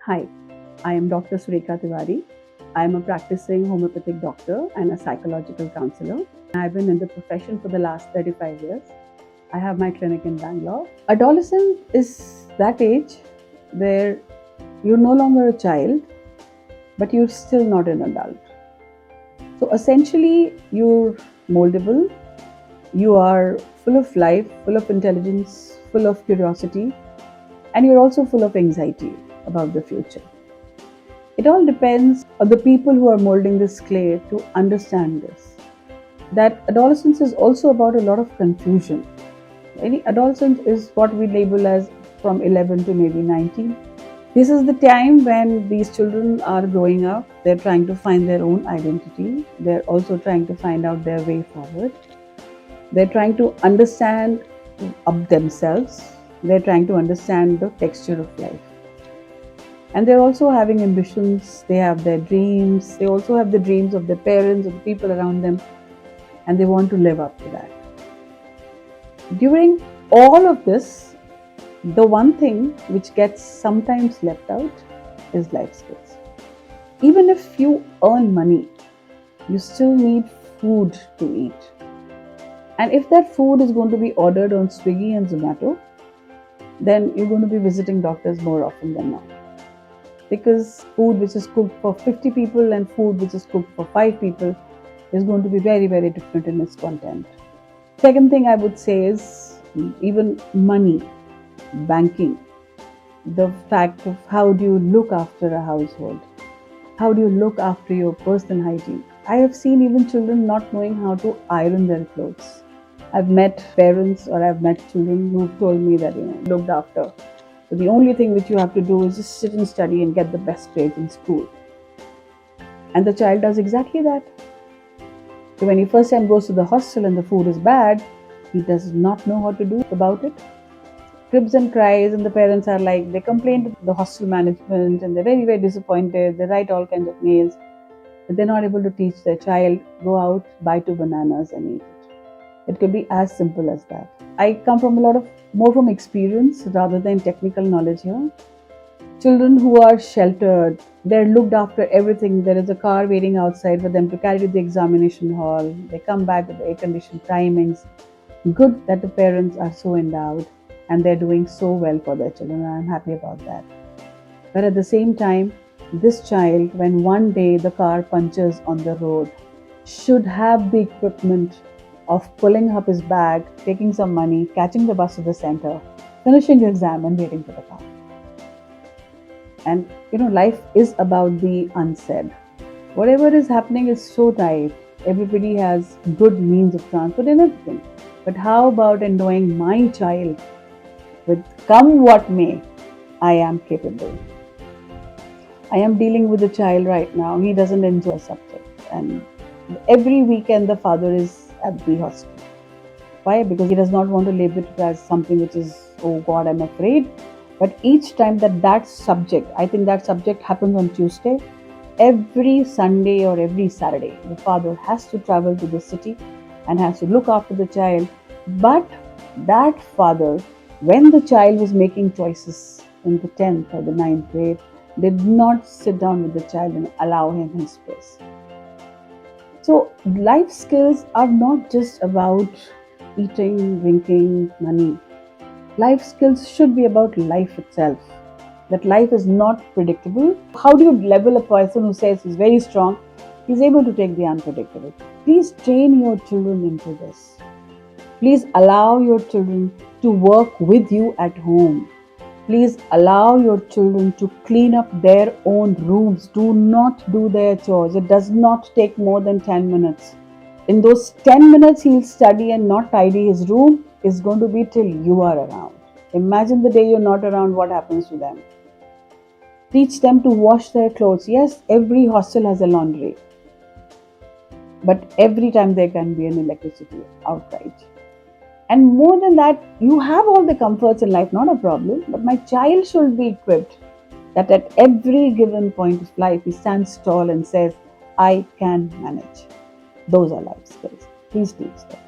Hi, I am Dr. Surekha Tiwari. I am a practicing homeopathic doctor and a psychological counselor. I've been in the profession for the last 35 years. I have my clinic in Bangalore. Adolescence is that age where you're no longer a child, but you're still not an adult. So essentially, you're moldable, you are full of life, full of intelligence, full of curiosity, and you're also full of anxiety about the future. It all depends on the people who are molding this clay to understand this. That adolescence is also about a lot of confusion. Any adolescence is what we label as from 11 to maybe 19. This is the time when these children are growing up. They're trying to find their own identity. They're also trying to find out their way forward. They're trying to understand themselves. They're trying to understand the texture of life. And they're also having ambitions. They have their dreams. They also have the dreams of their parents, of the people around them. And they want to live up to that. During all of this, the one thing which gets sometimes left out is life skills. Even if you earn money, you still need food to eat. And if that food is going to be ordered on Swiggy and Zomato, then you're going to be visiting doctors more often than not. Because food which is cooked for 50 people and food which is cooked for 5 people is going to be very, very different in its content. Second thing I would say is even money, banking, the fact of how do you look after a household, how do you look after your personal hygiene. I have seen even children not knowing how to iron their clothes. I've met parents or I've met children who've told me that, looked after. So the only thing which you have to do is just sit and study and get the best grades in school. And the child does exactly that. So when he first time goes to the hostel and the food is bad, he does not know how to do about it. Cribs and cries, and the parents are like, they complain to the hostel management and they're very, very disappointed. They write all kinds of mails, but they're not able to teach their child, go out, buy 2 bananas and eat it. It could be as simple as that. I come from more from experience rather than technical knowledge here. Children who are sheltered, they're looked after everything. There is a car waiting outside for them to carry to the examination hall. They come back with air-conditioned timings. Good that the parents are so endowed and they're doing so well for their children. I'm happy about that. But at the same time, this child, when one day the car punctures on the road, should have the equipment of pulling up his bag, taking some money, catching the bus to the center, finishing the exam and waiting for the car. And life is about the unsaid. Whatever is happening is so tight. Everybody has good means of transport and everything. But how about knowing my child, with come what may, I am capable. I am dealing with a child right now. He doesn't enjoy a subject. And every weekend the father is at the hospital. Why? Because he does not want to label it as something which is, oh God, I'm afraid. But each time that subject, I think that subject happens on Tuesday, every Sunday or every Saturday, the father has to travel to the city and has to look after the child. But that father, when the child was making choices in the 10th or the 9th grade, did not sit down with the child and allow him his space. So life skills are not just about eating, drinking, money. Life skills should be about life itself. That life is not predictable. How do you level a person who says he's very strong? He's able to take the unpredictable. Please train your children into this. Please allow your children to work with you at home. Please allow your children to clean up their own rooms. Do not do their chores. It does not take more than 10 minutes. In those 10 minutes, he'll study and not tidy his room. Is going to be till you are around. Imagine the day you're not around, what happens to them. Teach them to wash their clothes. Yes, every hostel has a laundry. But every time there can be an electricity outright. And more than that, you have all the comforts in life, not a problem. But my child should be equipped that at every given point of life, he stands tall and says, I can manage. Those are life skills. Please teach them.